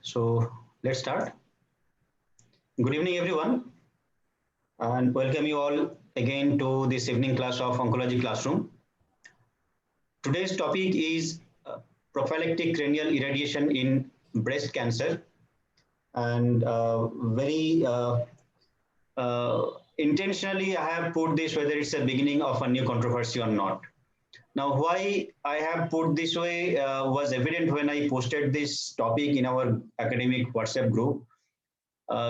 So let's start. Good evening, everyone, and welcome you all again to this evening class of Oncology Classroom. Today's topic is prophylactic cranial irradiation in breast cancer, and intentionally I have put this whether it's the beginning of a new controversy or not. Now, why I have put this way was evident when I posted this topic in our academic WhatsApp group.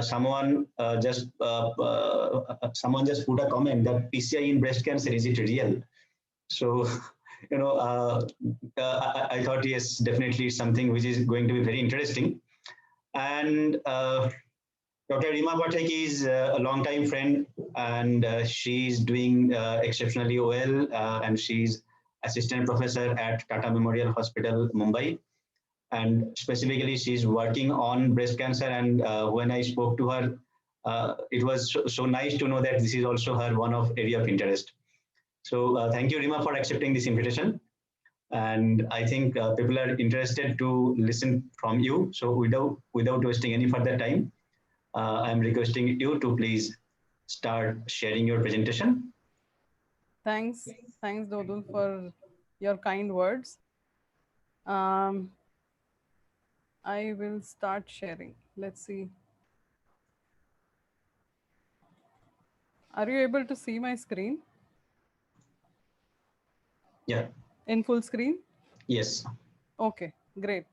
Someone just put a comment that PCI in breast cancer, is it real? So you know I thought, yes, definitely it's something which is going to be very interesting. And Dr. Rima Pathak is a long time friend, and she's doing exceptionally well, and she's assistant professor at Tata Memorial Hospital, Mumbai, and specifically she's working on breast cancer. And when I spoke to her, it was so nice to know that this is also her one of area of interest. So thank you, Rima, for accepting this invitation. And I think people are interested to listen from you. So without wasting any further time, I'm requesting you to please start sharing your presentation. Thanks, Dodul, for your kind words. Um, I will start sharing. Let's see. Are you able to see my screen Yeah. in full screen? Yes. Okay, great.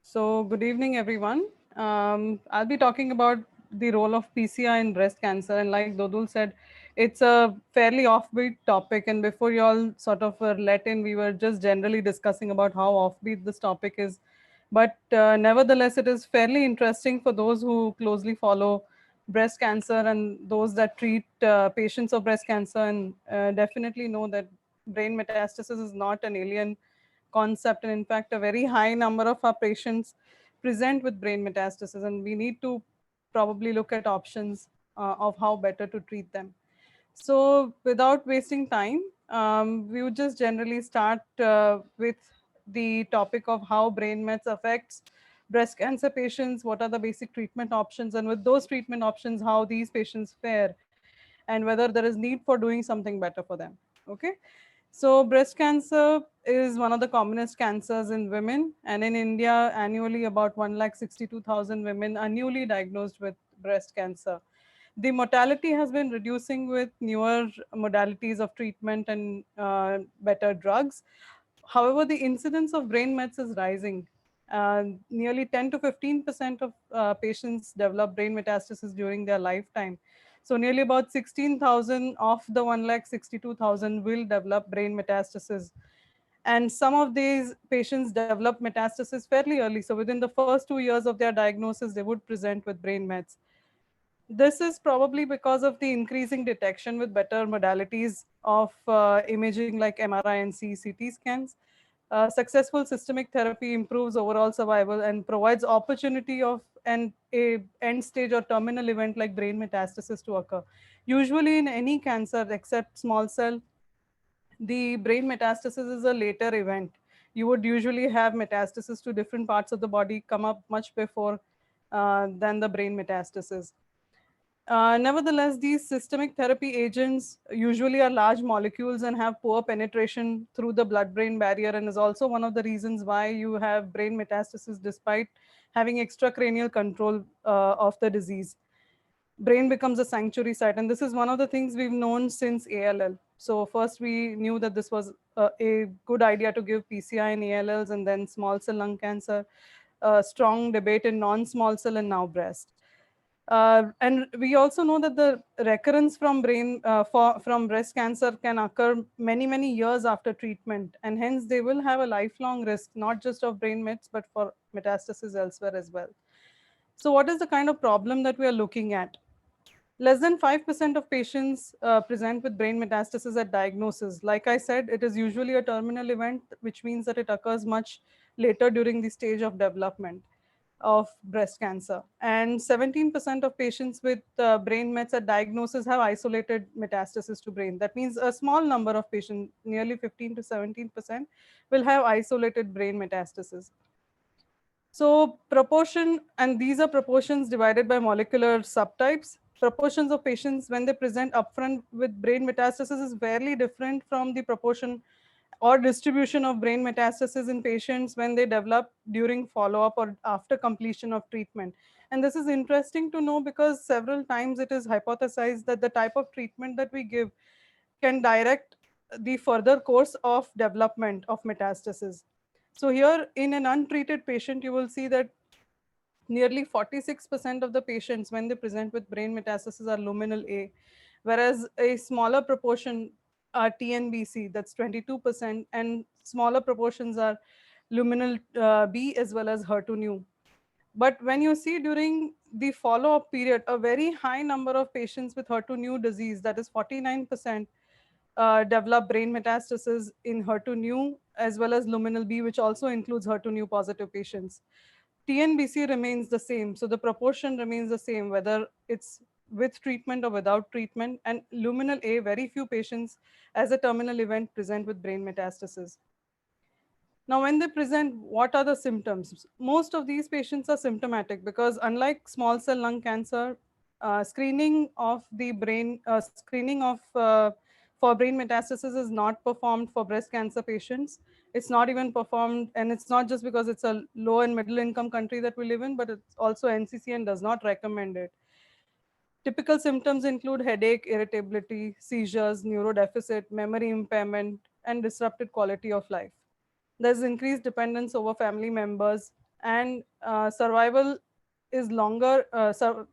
So, good evening, everyone. I'll be talking about the role of PCI in breast cancer. And like Dodul said, it's a fairly offbeat topic. And before you all sort of were let in, we were just generally discussing about how offbeat this topic is. But nevertheless, it is fairly interesting for those who closely follow breast cancer and those that treat patients of breast cancer, and definitely know that brain metastasis is not an alien concept. And in fact, a very high number of our patients present with brain metastasis, and we need to probably look at options of how better to treat them. So without wasting time, we would just generally start with the topic of how brain mets affects breast cancer patients, what are the basic treatment options, and with those treatment options, how these patients fare, and whether there is need for doing something better for them. Okay. So breast cancer is one of the commonest cancers in women, and in India, annually about 1,62,000 women are newly diagnosed with breast cancer. The mortality has been reducing with newer modalities of treatment and better drugs. However, the incidence of brain mets is rising. Nearly 10 to 15% of patients develop brain metastasis during their lifetime. So nearly about 16,000 of the 1,62,000 will develop brain metastasis. And some of these patients develop metastasis fairly early. So within the first 2 years of their diagnosis, they would present with brain mets. This is probably because of the increasing detection with better modalities of imaging like MRI and CT scans. Successful systemic therapy improves overall survival and provides opportunity of a end stage or terminal event like brain metastasis to occur. Usually in any cancer except small cell, the brain metastasis is a later event. You would usually have metastasis to different parts of the body come up much before than the brain metastasis. Nevertheless, these systemic therapy agents usually are large molecules and have poor penetration through the blood-brain barrier, and is also one of the reasons why you have brain metastasis despite having extracranial control of the disease. Brain becomes a sanctuary site, and this is one of the things we've known since ALL. So first we knew that this was a good idea to give PCI in ALLs, and then small cell lung cancer, strong debate in non-small cell, and now breast. And we also know that the recurrence from from breast cancer can occur many years after treatment, and hence they will have a lifelong risk, not just of brain mets, but for metastasis elsewhere as well. So what is the kind of problem that we are looking at? Less than 5% of patients present with brain metastasis at diagnosis. Like I said, it is usually a terminal event, which means that it occurs much later during the stage of development of breast cancer. And 17% of patients with brain mets at diagnosis have isolated metastasis to brain. That means a small number of patients, nearly 15 to 17%, will have isolated brain metastasis. So proportion, and these are proportions divided by molecular subtypes. Proportions of patients when they present upfront with brain metastasis is fairly different from the proportion or distribution of brain metastasis in patients when they develop during follow-up or after completion of treatment. And this is interesting to know because several times it is hypothesized that the type of treatment that we give can direct the further course of development of metastasis. So here in an untreated patient, you will see that nearly 46% of the patients when they present with brain metastasis are luminal A, whereas a smaller proportion are TNBC, that's 22%, and smaller proportions are luminal B as well as HER2/neu. But when you see during the follow-up period, a very high number of patients with HER2/neu disease, that is 49%, develop brain metastasis in HER2/neu as well as luminal B, which also includes HER2/neu positive patients. TNBC remains the same, so the proportion remains the same, whether it's with treatment or without treatment. And luminal A, very few patients as a terminal event present with brain metastasis. Now, when they present, what are the symptoms? Most of these patients are symptomatic because unlike small cell lung cancer, screening of the brain, for brain metastasis is not performed for breast cancer patients. It's not even performed, and it's not just because it's a low and middle income country that we live in, but it's also NCCN does not recommend it. Typical symptoms include headache, irritability, seizures, neurodeficit, memory impairment, and disrupted quality of life. There's increased dependence over family members, and survival is longer.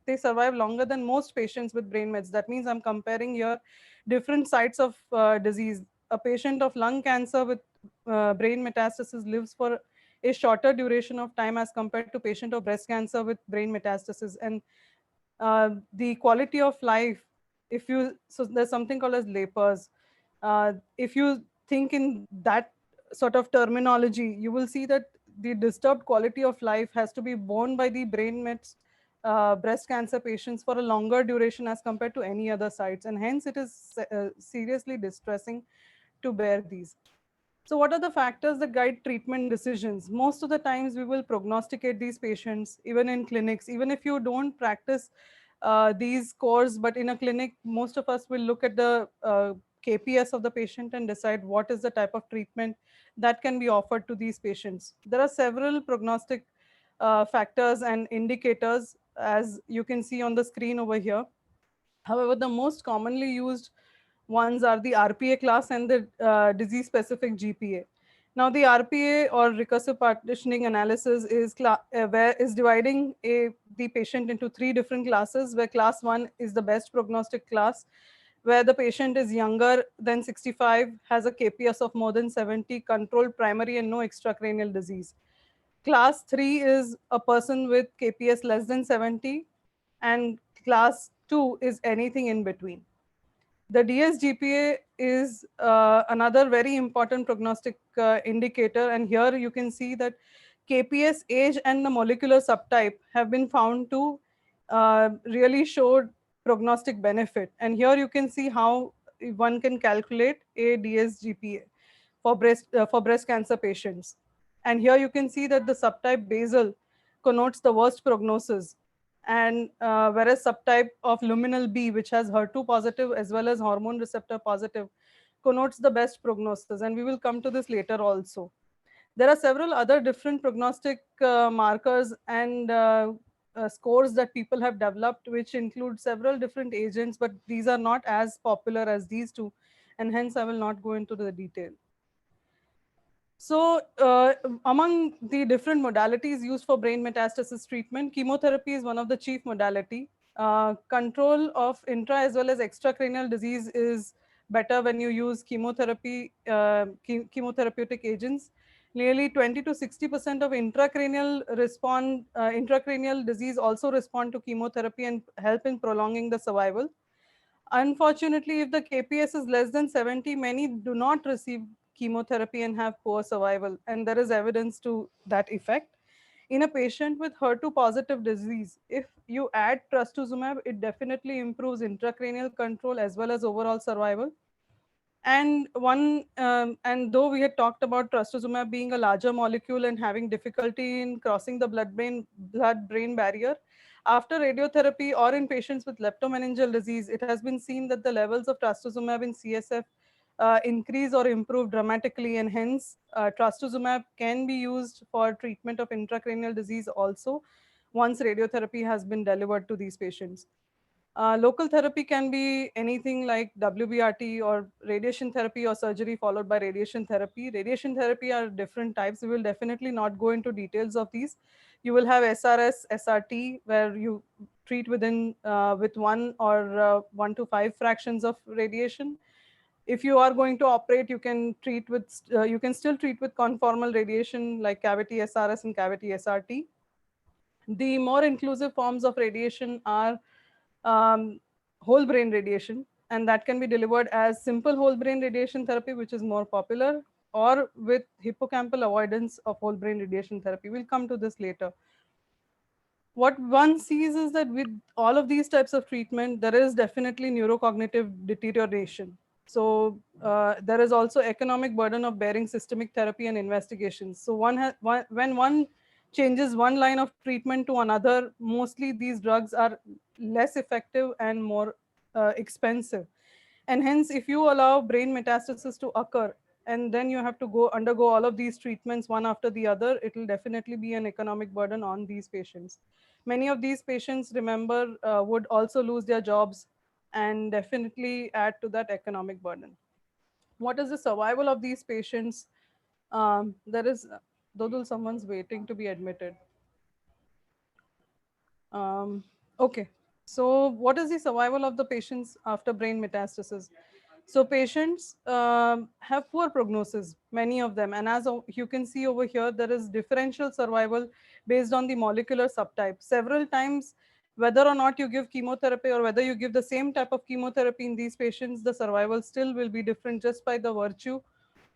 They survive longer than most patients with brain mets. That means I'm comparing here different sites of disease. A patient of lung cancer with brain metastasis lives for a shorter duration of time as compared to patient of breast cancer with brain metastasis. And the quality of life, if you, so there's something called as LAPERS. If you think in that sort of terminology, you will see that the disturbed quality of life has to be borne by the brain mets breast cancer patients for a longer duration as compared to any other sites, and hence it is seriously distressing to bear these. So what are the factors that guide treatment decisions? Most of the times we will prognosticate these patients, even in clinics, even if you don't practice these scores, but in a clinic, most of us will look at the KPS of the patient and decide what is the type of treatment that can be offered to these patients. There are several prognostic factors and indicators, as you can see on the screen over here. However, the most commonly used ones are the RPA class and the disease-specific GPA. Now, the RPA or recursive partitioning analysis is dividing the patient into three different classes, where class 1 is the best prognostic class, where the patient is younger than 65, has a KPS of more than 70, controlled primary and no extracranial disease. Class 3 is a person with KPS less than 70, and class 2 is anything in between. The DSGPA is another very important prognostic indicator, and here you can see that KPS age and the molecular subtype have been found to really show prognostic benefit. And here you can see how one can calculate a DSGPA for breast cancer patients. And here you can see that the subtype basal connotes the worst prognosis, and whereas subtype of luminal B, which has HER2 positive as well as hormone receptor positive, connotes the best prognosis, and we will come to this later also. There are several other different prognostic markers and scores that people have developed, which include several different agents, but these are not as popular as these two, and hence I will not go into the detail. So among the different modalities used for brain metastasis treatment, chemotherapy is one of the chief modality. Control of intra as well as extracranial disease is better when you use chemotherapy, chemotherapeutic agents. Nearly 20 to 60% of intracranial disease also respond to chemotherapy and help in prolonging the survival. Unfortunately, if the KPS is less than 70, many do not receive chemotherapy and have poor survival, and there is evidence to that effect. In a patient with HER2 positive disease, if you add trastuzumab, it definitely improves intracranial control as well as overall survival. And and though we had talked about trastuzumab being a larger molecule and having difficulty in crossing the blood-brain barrier, after radiotherapy or in patients with leptomeningeal disease, it has been seen that the levels of trastuzumab in CSF increase or improve dramatically, and hence trastuzumab can be used for treatment of intracranial disease also once radiotherapy has been delivered to these patients. Local therapy can be anything like WBRT or radiation therapy or surgery followed by radiation therapy. Radiation therapy are different types. We will definitely not go into details of these. You will have SRS, SRT, where you treat with 1 to 5 fractions of radiation. If you are going to operate, you can still treat with conformal radiation like cavity SRS and cavity SRT. The more inclusive forms of radiation are whole brain radiation, and that can be delivered as simple whole brain radiation therapy, which is more popular, or with hippocampal avoidance of whole brain radiation therapy. We'll come to this later. What one sees is that with all of these types of treatment, there is definitely neurocognitive deterioration. So there is also economic burden of bearing systemic therapy and investigations. So when one changes one line of treatment to another, mostly these drugs are less effective and more expensive. And hence, if you allow brain metastasis to occur, and then you have to go undergo all of these treatments one after the other, it will definitely be an economic burden on these patients. Many of these patients, remember, would also lose their jobs and definitely add to that economic burden. What is the survival of these patients? There is, Dodul, someone's waiting to be admitted. Okay, so what is the survival of the patients after brain metastasis? So patients have poor prognosis, many of them, and as you can see over here, there is differential survival based on the molecular subtype. Several times, whether or not you give chemotherapy or whether you give the same type of chemotherapy in these patients, the survival still will be different just by the virtue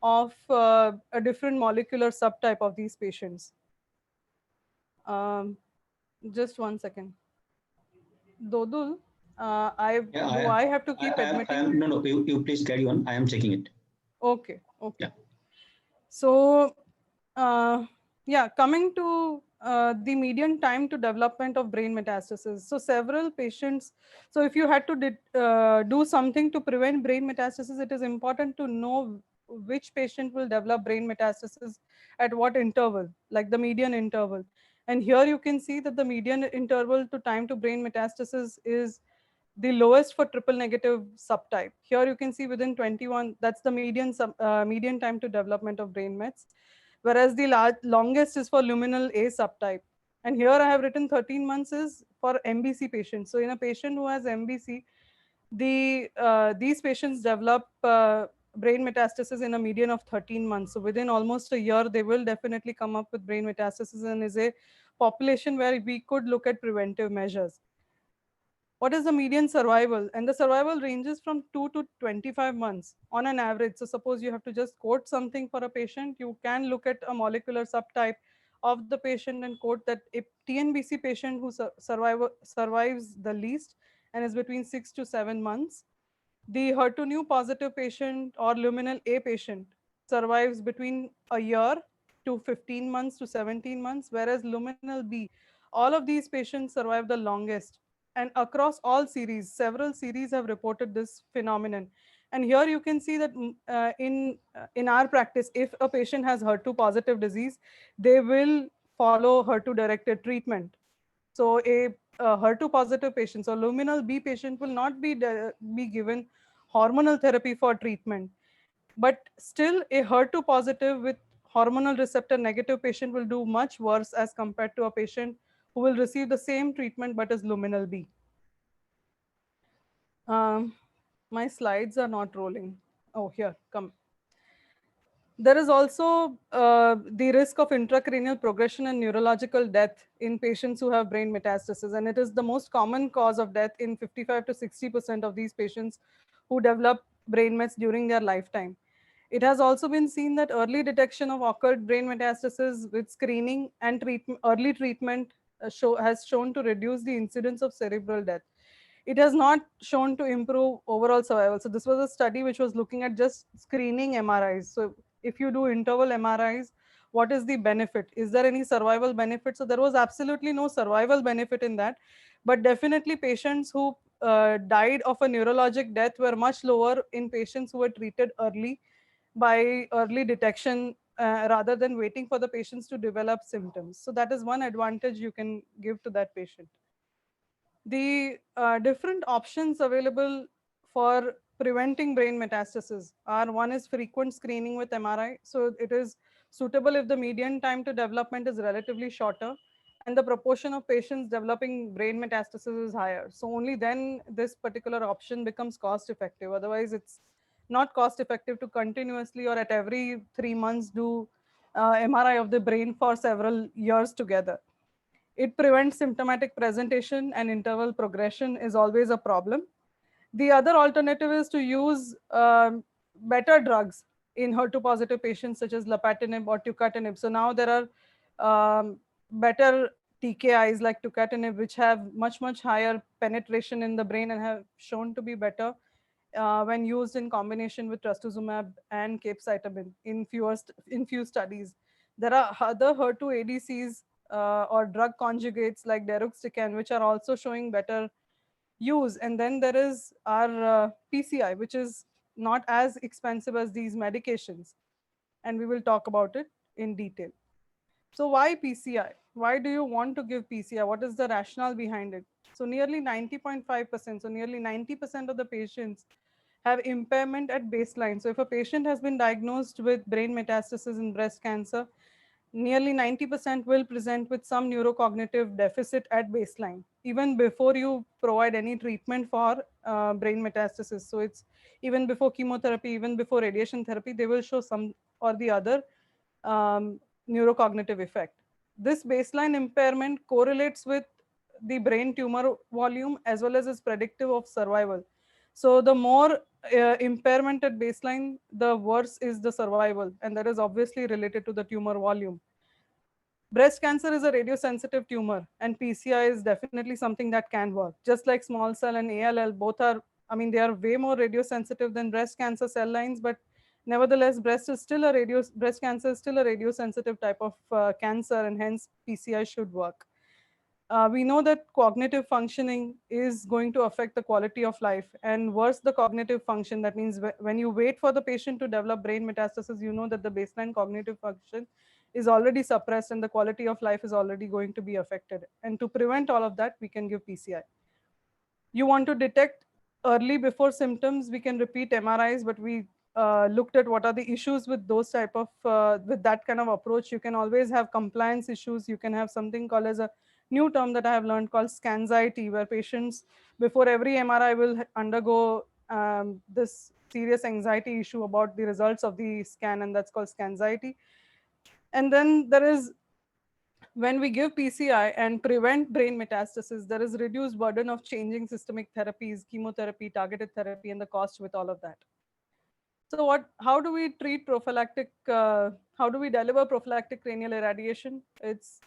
of a different molecular subtype of these patients. Um, just 1 second. Dodul, Yeah, do I have to keep I admitting? am, no, no, you please carry on. I am checking it. Okay, Yeah. okay. So, uh, yeah, coming to the median time to development of brain metastasis. So, several patients. So, if you had to do something to prevent brain metastasis, it is important to know which patient will develop brain metastasis at what interval, like the median interval. And here you can see that the median interval to time to brain metastasis is the lowest for triple negative subtype. Here you can see within 21, that's the median time to development of brain mets, whereas the longest is for luminal A subtype. And here I have written 13 months is for MBC patients. So in a patient who has MBC, these patients develop brain metastasis in a median of 13 months. So within almost a year, they will definitely come up with brain metastasis, and is a population where we could look at preventive measures. What is the median survival? And the survival ranges from 2 to 25 months on an average. So suppose you have to just quote something for a patient, you can look at a molecular subtype of the patient and quote that a TNBC patient who survives the least and is between 6 to 7 months. The HER2/neu positive patient or luminal A patient survives between a year to 15 months to 17 months, whereas luminal B, all of these patients survive the longest. And across all series, several series have reported this phenomenon. And here you can see that in our practice, if a patient has HER2 positive disease, they will follow HER2 directed treatment. So a HER2 positive patient, so luminal B patient will not be given hormonal therapy for treatment. But still a HER2 positive with hormonal receptor negative patient will do much worse as compared to a patient who will receive the same treatment but is luminal B. My slides are not rolling. Oh, here, come. There is also the risk of intracranial progression and neurological death in patients who have brain metastasis. And it is the most common cause of death in 55 to 60% of these patients who develop brain mets during their lifetime. It has also been seen that early detection of occurred brain metastasis with screening and early treatment has shown to reduce the incidence of cerebral death. it has not shown to improve overall survival. So this was a study which was looking at just screening MRIs. So if you do interval MRIs, what is the benefit? Is there any survival benefit? So there was absolutely no survival benefit in that, but definitely patients who died of a neurologic death were much lower in patients who were treated early by early detection rather than waiting for the patients to develop symptoms. So that is one advantage you can give to that patient. The different options available for preventing brain metastasis are: one is frequent screening with MRI. So it is suitable if the median time to development is relatively shorter and the proportion of patients developing brain metastasis is higher. So only then this particular option becomes cost effective. Otherwise, it's not cost effective to continuously or at every 3 months do MRI of the brain for several years together. It prevents symptomatic presentation, and interval progression is always a problem. The other alternative is to use better drugs in HER2 positive patients such as lapatinib or tucatinib. So now there are better TKIs like tucatinib, which have much higher penetration in the brain and have shown to be better when used in combination with trastuzumab and capecitabine in few studies. There are other HER2 ADCs or drug conjugates like deruxtecan, which are also showing better use. And then there is our PCI, which is not as expensive as these medications. And we will talk about it in detail. So why PCI? Why do you want to give PCI? What is the rationale behind it? So nearly 90.5%, so nearly 90% of the patients have impairment at baseline. So if a patient has been diagnosed with brain metastasis in breast cancer, nearly 90% will present with some neurocognitive deficit at baseline, even before you provide any treatment for brain metastasis. So it's even before chemotherapy, even before radiation therapy, they will show some or the other neurocognitive effect. This baseline impairment correlates with the brain tumor volume as well as is predictive of survival. So the more impairment at baseline, the worse is the survival, and that is obviously related to the tumor volume. Breast cancer is a radiosensitive tumor, and PCI is definitely something that can work. Just like small cell and ALL, both are, I mean, they are way more radiosensitive than breast cancer cell lines, but nevertheless, breast cancer is still a radiosensitive type of cancer, and hence PCI should work. We know that cognitive functioning is going to affect the quality of life, and worse the cognitive function. That means when you wait for the patient to develop brain metastasis, you know that the baseline cognitive function is already suppressed and the quality of life is already going to be affected. And to prevent all of that, we can give PCI. You want to detect early before symptoms, we can repeat MRIs, but we looked at what are the issues with those type of with that kind of approach. You can always have compliance issues. You can have something called as a new term that I have learned called scanxiety, where patients before every MRI will undergo this serious anxiety issue about the results of the scan, and that's called scanxiety. And then there is, when we give PCI and prevent brain metastasis, there is reduced burden of changing systemic therapies, chemotherapy, targeted therapy, and the cost with all of that. So how do we treat prophylactic, how do we deliver prophylactic cranial irradiation? It's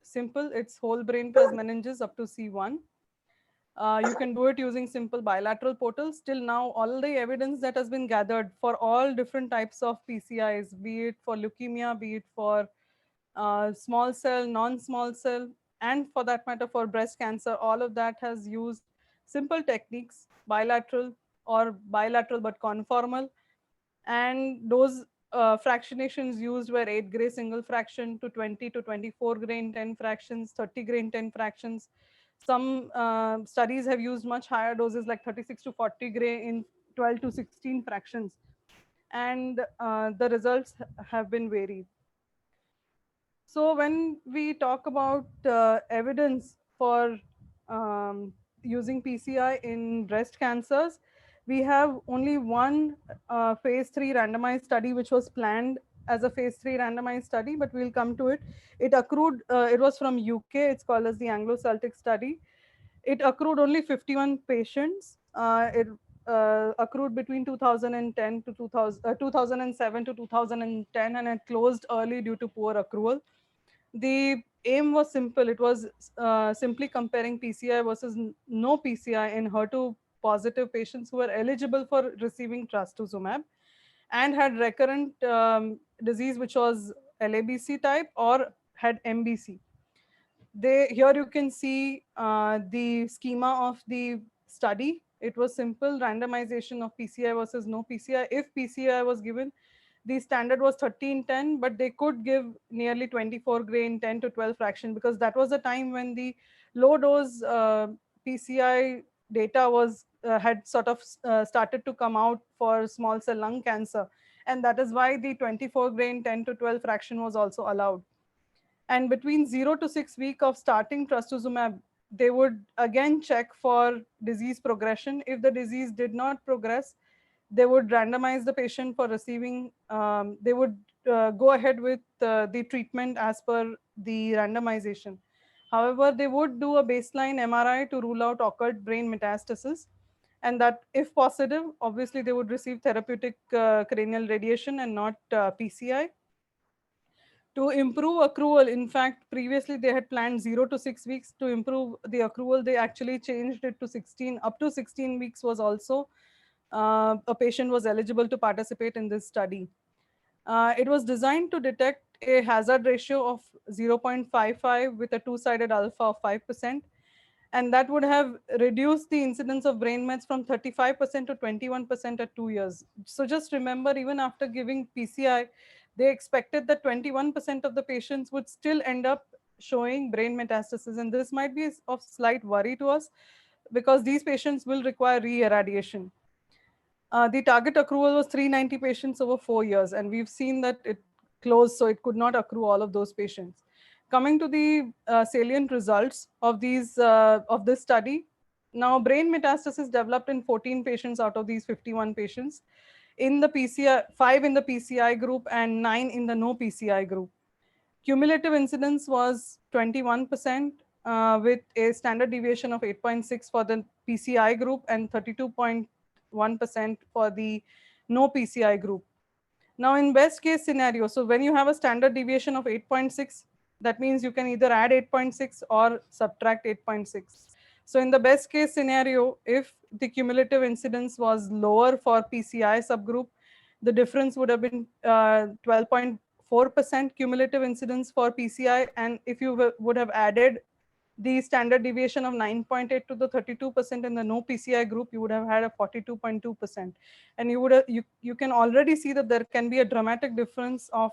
simple. It's whole brain plus meninges up to C1. You can do it using simple bilateral portals. Till now, all the evidence that has been gathered for all different types of PCIs, be it for leukemia, be it for small cell, non-small cell, and for that matter for breast cancer, all of that has used simple techniques, bilateral or bilateral but conformal. And those fractionations used were 8 gray single fraction to 20 to 24 grain 10 fractions, 30 grain 10 fractions. Some studies have used much higher doses like 36 to 40 gray in 12 to 16 fractions. And the results have been varied. So when we talk about evidence for using PCI in breast cancers, we have only one phase 3 randomized study which was planned as a phase 3 randomized study, but we'll come to it. It accrued, it was from UK, it's called as the Anglo-Celtic study. It accrued only 51 patients. It accrued between 2010 to 2007 to 2010, and it closed early due to poor accrual. The aim was simple. It was simply comparing PCI versus no PCI in HER2 positive patients who were eligible for receiving trastuzumab and had recurrent disease, which was LABC type or had MBC. Here you can see the schema of the study. It was simple randomization of PCI versus no PCI. If PCI was given, the standard was 1310, but they could give nearly 24 gray in 10 to 12 fraction, because that was the time when the low dose PCI data was had sort of started to come out for small cell lung cancer, and that is why the 24 gray in 10 to 12 fraction was also allowed. And between 0 to 6 weeks of starting trastuzumab, they would again check for disease progression. If the disease did not progress, they would randomize the patient for receiving, they would go ahead with the treatment as per the randomization. However, they would do a baseline MRI to rule out occurred brain metastasis, and that if positive, obviously they would receive therapeutic cranial radiation and not PCI. To improve accrual, in fact, previously they had planned 0 to 6 weeks. To improve the accrual, they actually changed it to 16. Up to 16 weeks was also a patient was eligible to participate in this study. It was designed to detect a hazard ratio of 0.55 with a two-sided alpha of 5%, and that would have reduced the incidence of brain mets from 35% to 21% at 2 years. So just remember, even after giving PCI, they expected that 21% of the patients would still end up showing brain metastasis, and this might be of slight worry to us because these patients will require re-irradiation. The target accrual was 390 patients over 4 years, and we've seen that it closed, so it could not accrue all of those patients. Coming to the salient results of this study, now brain metastasis developed in 14 patients out of these 51 patients, in the PCI, 5 in the PCI group and 9 in the no PCI group. Cumulative incidence was 21%, with a standard deviation of 8.6 for the PCI group and 32.1% for the no PCI group. Now, in best case scenario, so when you have a standard deviation of 8.6, that means you can either add 8.6 or subtract 8.6. So in the best case scenario, if the cumulative incidence was lower for PCI subgroup, the difference would have been 12.4% cumulative incidence for PCI. And if you would have added the standard deviation of 9.8 to the 32% in the no PCI group, you would have had a 42.2%. And you can already see that there can be a dramatic difference of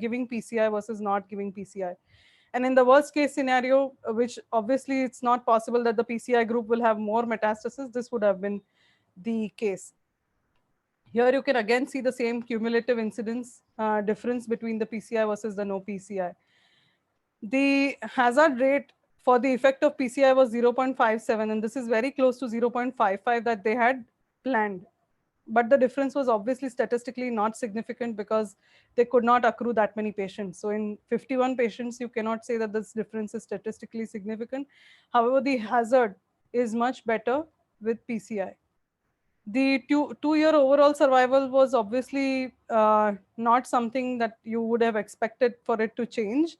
giving PCI versus not giving PCI. And in the worst case scenario, which obviously it's not possible that the PCI group will have more metastasis, this would have been the case. Here you can again see the same cumulative incidence difference between the PCI versus the no PCI. The hazard rate for the effect of PCI was 0.57, and this is very close to 0.55 that they had planned. But the difference was obviously statistically not significant because they could not accrue that many patients. So in 51 patients, you cannot say that this difference is statistically significant. However, the hazard is much better with PCI. The two-year overall survival was obviously not something that you would have expected for it to change.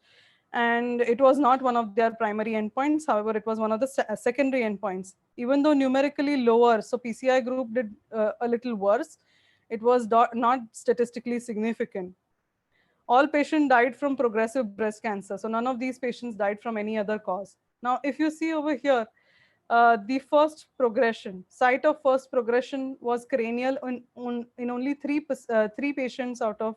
And it was not one of their primary endpoints. However, it was one of the secondary endpoints. Even though numerically lower, so PCI group did a little worse, it was not statistically significant. All patients died from progressive breast cancer. So none of these patients died from any other cause. Now, if you see over here, the first progression, site of first progression was cranial in only three patients out of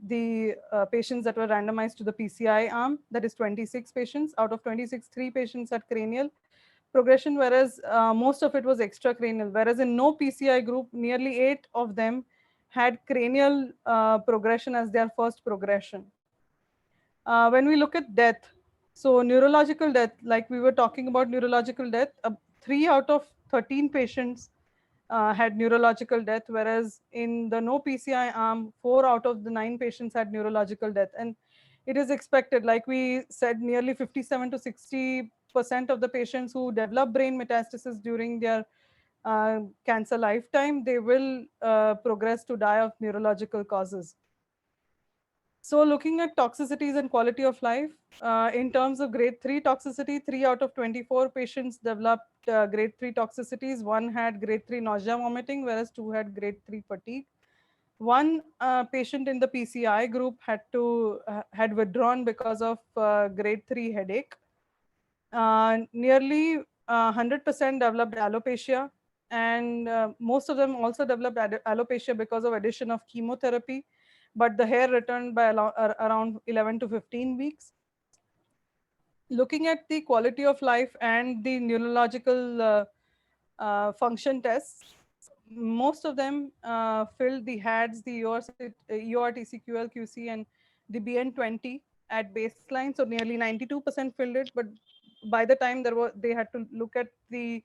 the patients that were randomized to the PCI arm, that is 26 patients. Out of 26, 3 patients had cranial progression, whereas most of it was extracranial. Whereas in no PCI group, nearly 8 of them had cranial progression as their first progression. When we look at death, so neurological death, like we were talking about neurological death, 3 out of 13 patients had neurological death, whereas in the no PCI arm, 4 out of the 9 patients had neurological death. And it is expected, like we said, nearly 57 to 60% of the patients who develop brain metastasis during their cancer lifetime, they will progress to die of neurological causes. So looking at toxicities and quality of life, in terms of grade 3 toxicity, 3 out of 24 patients developed grade 3 toxicities. One had grade 3 nausea vomiting, whereas 2 had grade 3 fatigue. One patient in the PCI group had withdrawn because of grade 3 headache. Nearly 100% developed alopecia, and most of them also developed alopecia because of addition of chemotherapy, but the hair returned by around 11 to 15 weeks. Looking at the quality of life and the neurological function tests, most of them filled the HADS, the EORTCQLQC, and the BN20 at baseline. So nearly 92% filled it, but by the time they had to look at the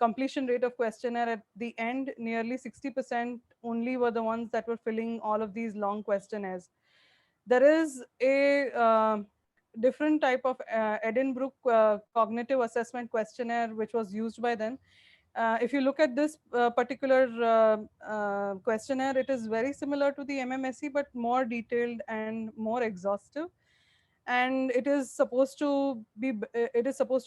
completion rate of questionnaire at the end, nearly 60% only were the ones that were filling all of these long questionnaires. There is a different type of Edinburgh cognitive assessment questionnaire which was used by them. If you look at this particular questionnaire, it is very similar to the MMSE, but more detailed and more exhaustive. And it is supposed to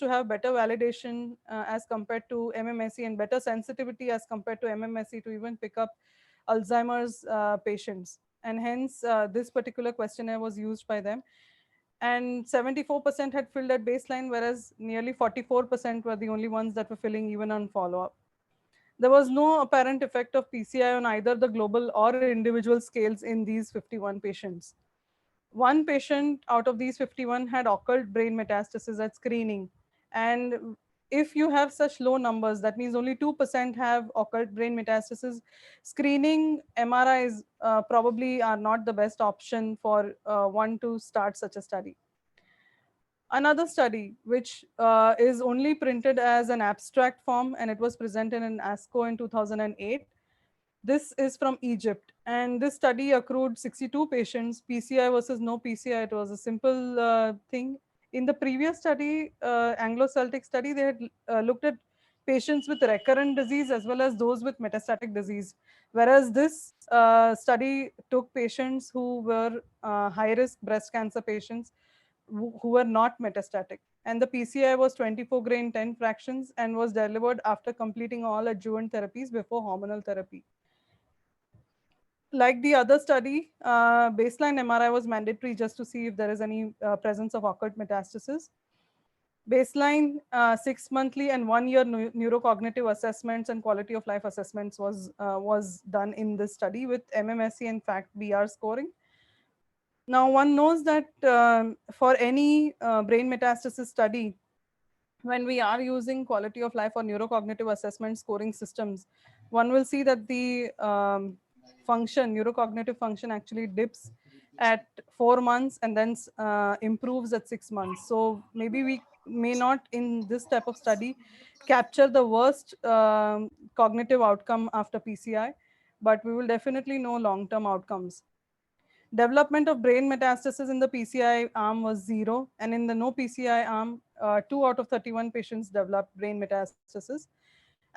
have better validation as compared to MMSE, and better sensitivity as compared to MMSE to even pick up Alzheimer's patients. And hence, this particular questionnaire was used by them. And 74% had filled at baseline, whereas nearly 44% were the only ones that were filling even on follow-up. There was no apparent effect of PCI on either the global or individual scales in these 51 patients. One patient out of these 51 had occult brain metastasis at screening. And if you have such low numbers, that means only 2% have occult brain metastasis, screening MRIs probably are not the best option for one to start such a study. Another study, which is only printed as an abstract form, and it was presented in ASCO in 2008. This is from Egypt, and this study accrued 62 patients, PCI versus no PCI. It was a simple thing. In the previous study, Anglo-Celtic study, they had looked at patients with recurrent disease as well as those with metastatic disease. Whereas this study took patients who were high-risk breast cancer patients who were not metastatic. And the PCI was 24 grain 10 fractions and was delivered after completing all adjuvant therapies before hormonal therapy. Like the other study, baseline MRI was mandatory just to see if there is any presence of occult metastasis. Baseline 6 monthly and 1 year neurocognitive assessments and quality of life assessments was done in this study with MMSE and FACT-BR scoring. Now, one knows that for any brain metastasis study, when we are using quality of life or neurocognitive assessment scoring systems, one will see that the neurocognitive function actually dips at 4 months and then improves at 6 months. So maybe we may not in this type of study capture the worst cognitive outcome after PCI, but we will definitely know long-term outcomes. Development of brain metastasis in the PCI arm was 0, and in the no PCI arm, 2 out of 31 patients developed brain metastasis.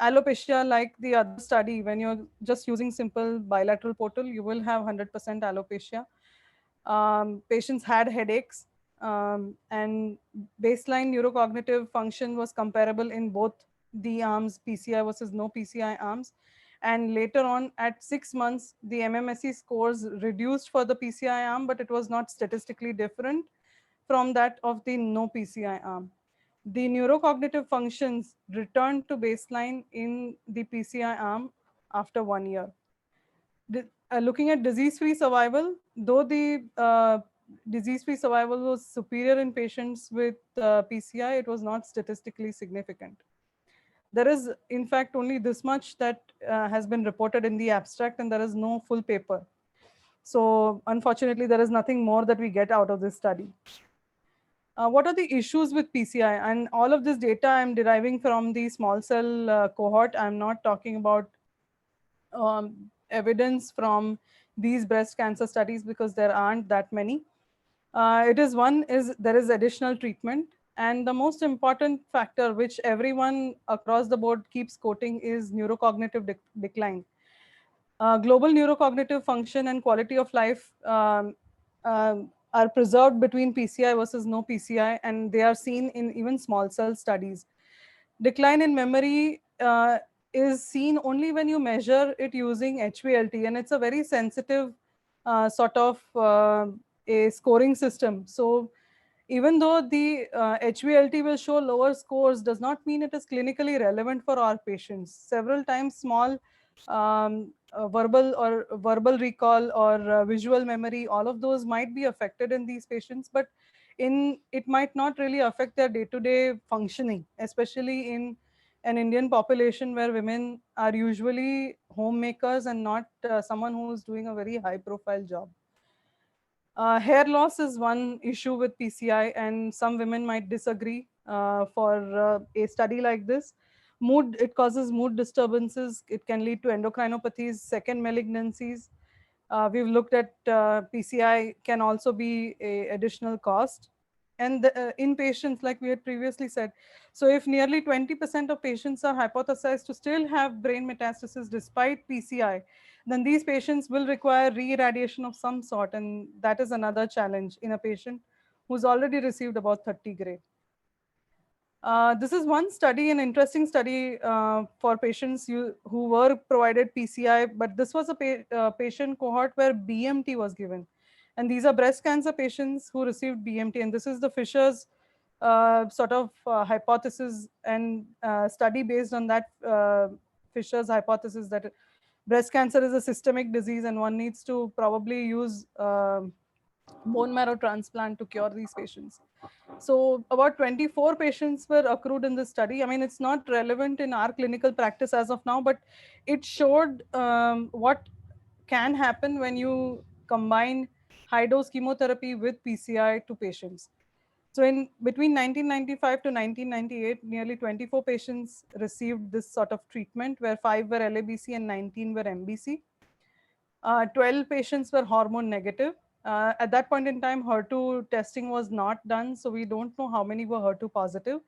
Alopecia, like the other study, when you're just using simple bilateral portal, you will have 100% alopecia. Patients had headaches, and baseline neurocognitive function was comparable in both the arms, PCI versus no PCI arms. And later on, at 6 months, the MMSE scores reduced for the PCI arm, but it was not statistically different from that of the no PCI arm. The neurocognitive functions returned to baseline in the PCI arm after 1 year. Looking at disease-free survival, though the disease-free survival was superior in patients with PCI, it was not statistically significant. There is, in fact, only this much that has been reported in the abstract, and there is no full paper. So unfortunately, there is nothing more that we get out of this study. What are the issues with PCI? And all of this data I'm deriving from the small cell cohort. I'm not talking about evidence from these breast cancer studies because there aren't that many. There is additional treatment. And the most important factor, which everyone across the board keeps quoting, is neurocognitive decline. Global neurocognitive function and quality of life are preserved between PCI versus no PCI, and they are seen in even small cell studies. Decline in memory is seen only when you measure it using HVLT, and it's a very sensitive sort of a scoring system. So even though the HVLT will show lower scores, does not mean it is clinically relevant for our patients. Several times small verbal recall or visual memory, all of those might be affected in these patients, but it might not really affect their day-to-day functioning, especially in an Indian population where women are usually homemakers and not someone who is doing a very high-profile job. Hair loss is one issue with PCI, and some women might disagree. For a study like this, it causes mood disturbances. It can lead to endocrinopathies, second malignancies. We've looked at PCI can also be a additional cost. And in patients, like we had previously said, so if nearly 20% of patients are hypothesized to still have brain metastasis despite PCI, then these patients will require re-irradiation of some sort, and that is another challenge in a patient who's already received about 30 gray. This is one study, an interesting study for patients who were provided PCI, but this was a patient cohort where BMT was given. And these are breast cancer patients who received BMT, and this is the Fisher's sort of hypothesis and study based on that Fisher's hypothesis that breast cancer is a systemic disease and one needs to probably use bone marrow transplant to cure these patients. So about 24 patients were accrued in this study. I mean, it's not relevant in our clinical practice as of now, but it showed what can happen when you combine high dose chemotherapy with PCI to patients. So in between 1995 to 1998, nearly 24 patients received this sort of treatment, where 5 were LABC and 19 were MBC. 12 patients were hormone negative. At that point in time, HER2 testing was not done, so we don't know how many were HER2 positive.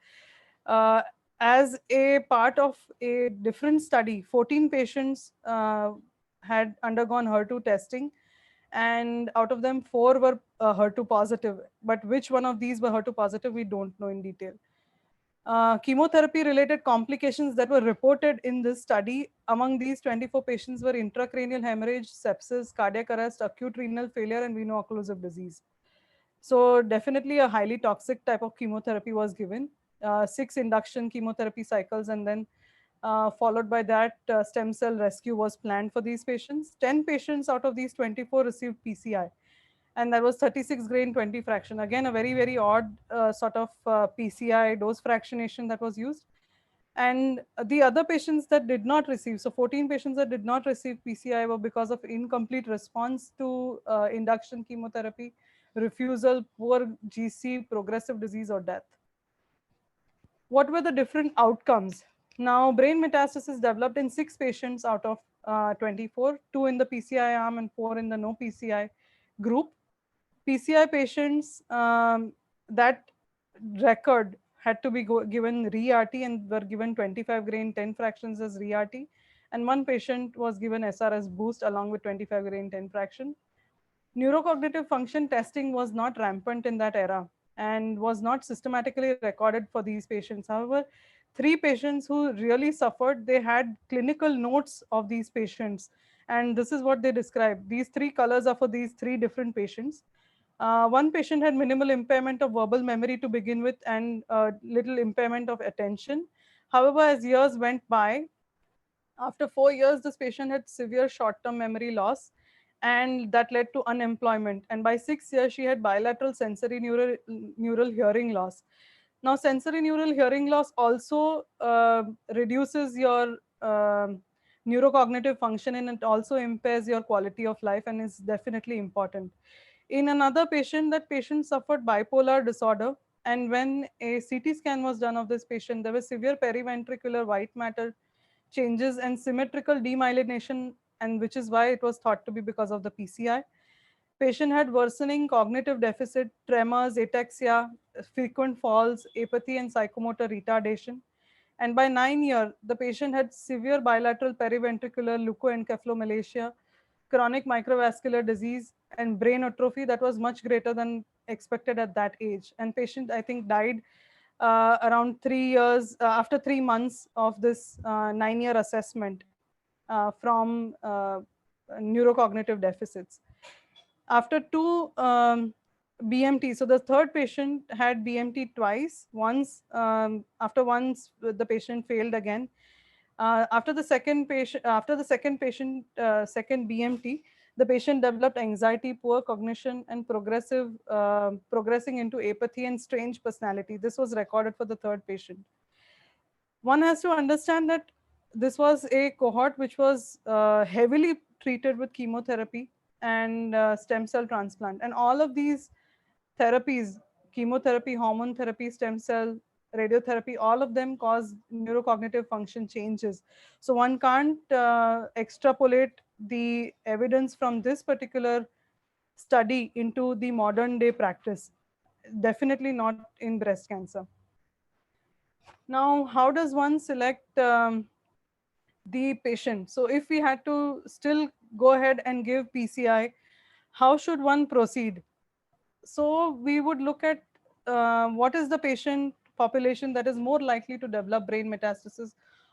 As a part of a different study, 14 patients had undergone HER2 testing, and out of them, 4 were HER2 positive. But which one of these were HER2 positive, we don't know in detail. Chemotherapy-related complications that were reported in this study among these 24 patients were intracranial hemorrhage, sepsis, cardiac arrest, acute renal failure, and veno-occlusive disease. So definitely a highly toxic type of chemotherapy was given. 6 induction chemotherapy cycles, and then followed by that, stem cell rescue was planned for these patients. 10 patients out of these 24 received PCI, and that was 36 grain 20 fraction. Again, a very, very odd sort of PCI dose fractionation that was used. And the other patients that did not receive, so 14 patients that did not receive PCI were because of incomplete response to induction chemotherapy, refusal, poor GC, progressive disease, or death. What were the different outcomes? Now, brain metastasis developed in 6 patients out of 24, 2 in the PCI arm and 4 in the no PCI group. PCI patients, that record had to be given re-RT and were given 25 grain 10 fractions as re-RT, and one patient was given SRS boost along with 25 grain 10 fraction. Neurocognitive function testing was not rampant in that era and was not systematically recorded for these patients. However, 3 patients who really suffered, they had clinical notes of these patients, and this is what they described. These 3 colors are for these 3 different patients. One patient had minimal impairment of verbal memory to begin with and little impairment of attention. However, as years went by, after 4 years, this patient had severe short-term memory loss, and that led to unemployment. And by 6 years, she had bilateral sensory neural hearing loss. Now, sensory neural hearing loss also reduces your neurocognitive function, and it also impairs your quality of life and is definitely important. In another patient, that patient suffered bipolar disorder, and when a CT scan was done of this patient, there was severe periventricular white matter changes and symmetrical demyelination, and which is why it was thought to be because of the PCI. Patient had worsening cognitive deficit, tremors, ataxia, frequent falls, apathy, and psychomotor retardation. And by 9 years, the patient had severe bilateral periventricular leukoencephalomalacia, chronic microvascular disease, and brain atrophy that was much greater than expected at that age. And patient, I think, died around 3 years after 3 months of this 9-year assessment from neurocognitive deficits. After two BMT, so the third patient had BMT twice. Once after once the patient failed again. After the second patient, second BMT, the patient developed anxiety, poor cognition, and progressing into apathy and strange personality. This was recorded for the third patient. One has to understand that this was a cohort which was heavily treated with chemotherapy and stem cell transplant, and all of these therapies, chemotherapy, hormone therapy, stem cell, radiotherapy, all of them cause neurocognitive function changes. So one can't extrapolate the evidence from this particular study into the modern day practice. Definitely not in breast cancer. Now, how does one select the patient? So if we had to still go ahead and give PCI, how should one proceed? So we would look at what is the patient population that is more likely to develop brain metastasis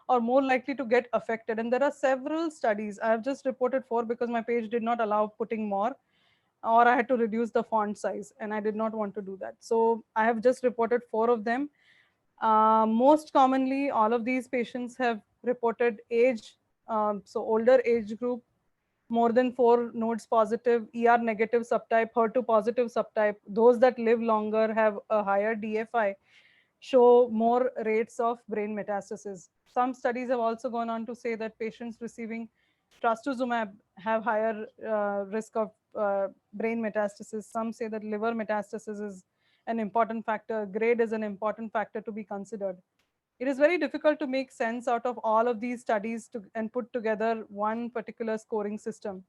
or more likely to get affected. And there are several studies. I have just reported 4 because my page did not allow putting more, or I had to reduce the font size and I did not want to do that. So I have just reported 4 of them. Most commonly, all of these patients have reported age, so older age group, more than 4 nodes positive, ER negative subtype, HER2 positive subtype. Those that live longer have a higher DFI, show more rates of brain metastasis. Some studies have also gone on to say that patients receiving trastuzumab have higher risk of brain metastasis. Some say that liver metastasis is an important factor. Grade is an important factor to be considered. It is very difficult to make sense out of all of these studies and put together one particular scoring system.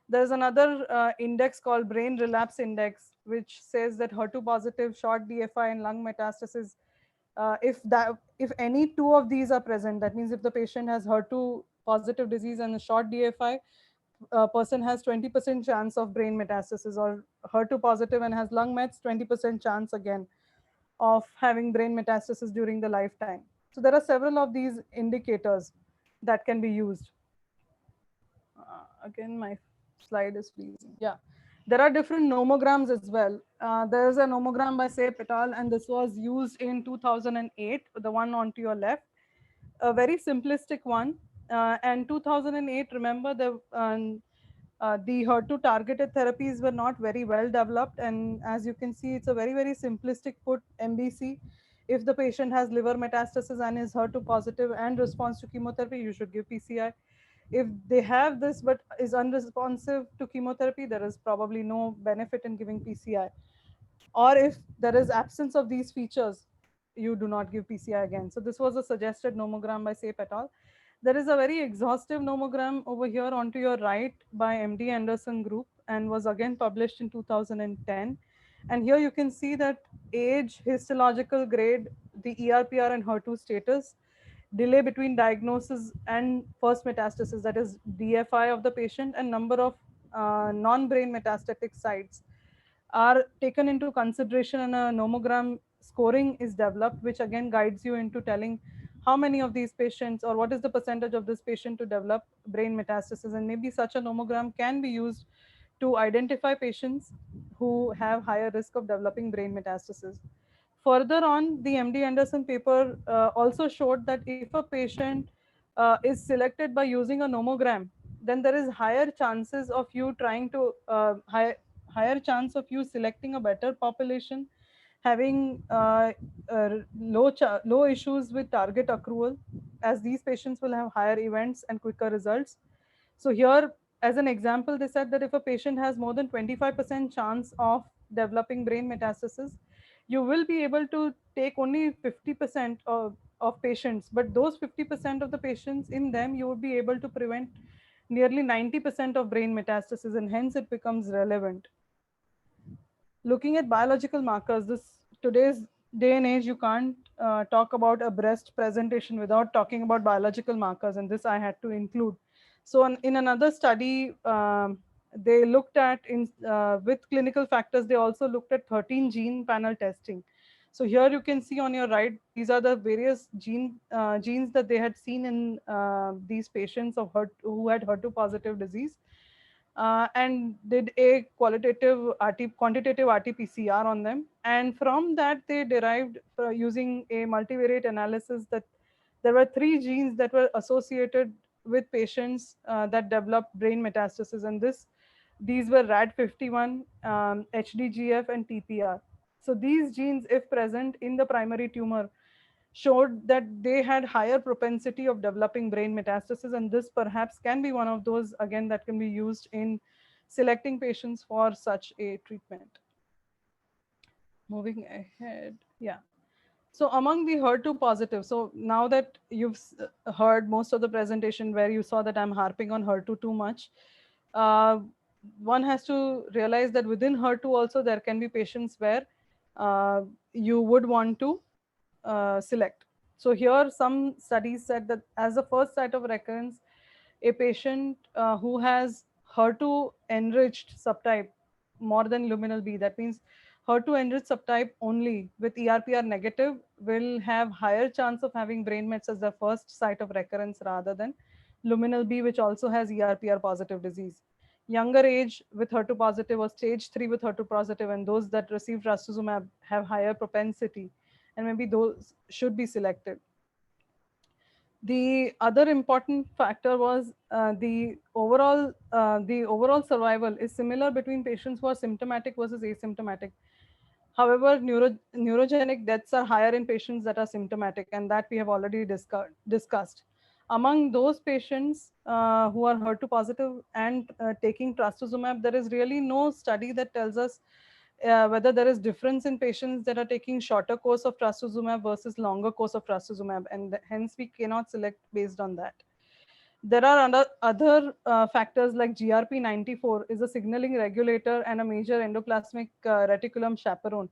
There's another index called Brain Relapse Index, which says that HER2 positive, short DFI, and lung metastasis, if any two of these are present, that means if the patient has HER2 positive disease and a short DFI, person has 20% chance of brain metastasis, or HER2 positive and has lung mets, 20% chance again of having brain metastasis during the lifetime. So there are several of these indicators that can be used. Again, my slide is freezing. Yeah, there are different nomograms as well. There's a nomogram by Sep et al, and this was used in 2008, the one onto your left, a very simplistic one. And 2008, remember, the HER2 targeted therapies were not very well developed. And as you can see, it's a very, very simplistic put MBC. If the patient has liver metastasis and is HER2 positive and responds to chemotherapy, you should give PCI. If they have this but is unresponsive to chemotherapy, there is probably no benefit in giving PCI. Or if there is absence of these features, you do not give PCI again. So this was a suggested nomogram by Sep et al. There is a very exhaustive nomogram over here onto your right by MD Anderson group and was again published in 2010. And here you can see that age, histological grade, the ERPR and HER2 status, delay between diagnosis and first metastasis, that is DFI of the patient, and number of non-brain metastatic sites are taken into consideration, and a nomogram scoring is developed, which again guides you into telling how many of these patients or what is the percentage of this patient to develop brain metastasis. And maybe such a nomogram can be used to identify patients who have higher risk of developing brain metastasis. Further on, the MD Anderson paper also showed that if a patient is selected by using a nomogram, then there is higher chances of you trying to higher chance of you selecting a better population, having low issues with target accrual, as these patients will have higher events and quicker results. So here, as an example, they said that if a patient has more than 25% chance of developing brain metastasis, you will be able to take only 50% of patients, but those 50% of the patients, in them you would be able to prevent nearly 90% of brain metastasis, and hence it becomes relevant. Looking at biological markers, this today's day and age, you can't talk about a breast presentation without talking about biological markers, and this I had to include. So in another study, they looked at with clinical factors, they also looked at 13 gene panel testing. So here you can see on your right, these are the various genes that they had seen in these patients of who had HER2 positive disease, and did a quantitative RT-PCR on them. And from that, they derived using a multivariate analysis that there were 3 genes that were associated with patients that developed brain metastasis, and these were RAD51, HDGF, and TPR. So these genes, if present in the primary tumor, showed that they had higher propensity of developing brain metastasis, and this perhaps can be one of those, again, that can be used in selecting patients for such a treatment. Moving ahead, yeah. So among the HER2 positive, so now that you've heard most of the presentation where you saw that I'm harping on HER2 too much, uh, one has to realize that within HER2 also there can be patients where you would want to select. So here some studies said that as the first site of recurrence, a patient who has HER2 enriched subtype more than luminal B, that means HER2 enriched subtype only with ERPR negative, will have higher chance of having brain mets as the first site of recurrence rather than luminal B, which also has ERPR positive disease. Younger age with HER2 positive or stage 3 with HER2 positive, and those that receive trastuzumab have higher propensity, and maybe those should be selected. The other important factor was the overall survival is similar between patients who are symptomatic versus asymptomatic. However, neurogenic deaths are higher in patients that are symptomatic, and that we have already discussed. Among those patients who are HER2 positive and taking trastuzumab, there is really no study that tells us whether there is difference in patients that are taking shorter course of trastuzumab versus longer course of trastuzumab, and hence we cannot select based on that. There are other factors like GRP94 is a signaling regulator and a major endoplasmic reticulum chaperone.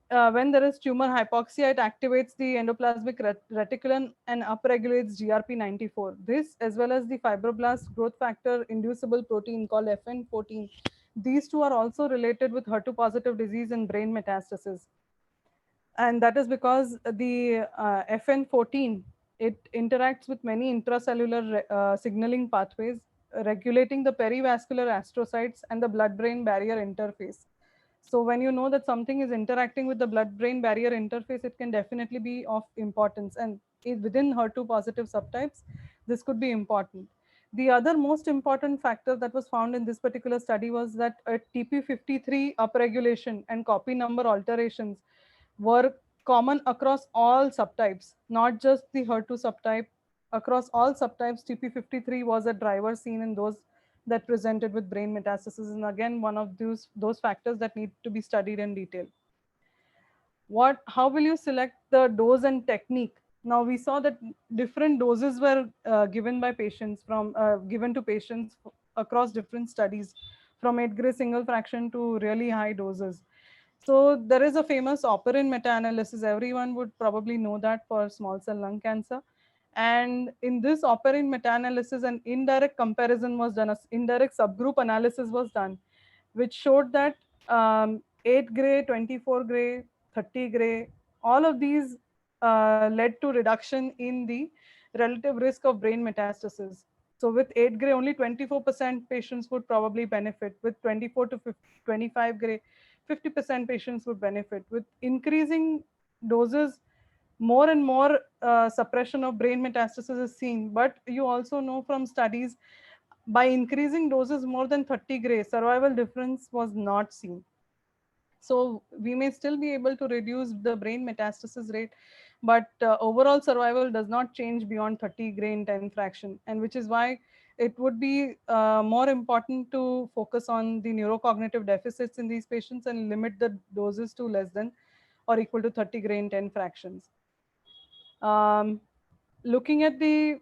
When there is tumor hypoxia, it activates the endoplasmic reticulum and upregulates GRP94. This, as well as the fibroblast growth factor inducible protein called FN14, these two are also related with HER2 positive disease and brain metastasis. And that is because the FN14, it interacts with many intracellular signaling pathways, regulating the perivascular astrocytes and the blood-brain barrier interface. So when you know that something is interacting with the blood-brain barrier interface, it can definitely be of importance. And within HER2 positive subtypes, this could be important. The other most important factor that was found in this particular study was that a TP53 upregulation and copy number alterations were common across all subtypes, not just the HER2 subtype. Across all subtypes, TP53 was a driver seen in those that presented with brain metastasis, and again, one of those factors that need to be studied in detail. How will you select the dose and technique? Now we saw that different doses were given to patients across different studies, from 8 gray single fraction to really high doses. So there is a famous operin meta-analysis. Everyone would probably know that for small cell lung cancer. And in this operin meta-analysis, an indirect comparison was done, an indirect subgroup analysis was done, which showed that 8 gray, 24 gray, 30 gray, all of these led to reduction in the relative risk of brain metastasis. So with 8 gray, only 24% patients would probably benefit. With 24 to 25 gray, 50% patients would benefit. With increasing doses, more and more suppression of brain metastasis is seen. But you also know from studies, by increasing doses more than 30 gray, survival difference was not seen. So we may still be able to reduce the brain metastasis rate, but overall survival does not change beyond 30 gray in 10 fraction, and which is why it would be more important to focus on the neurocognitive deficits in these patients and limit the doses to less than or equal to 30 gray in 10 fractions. Looking at the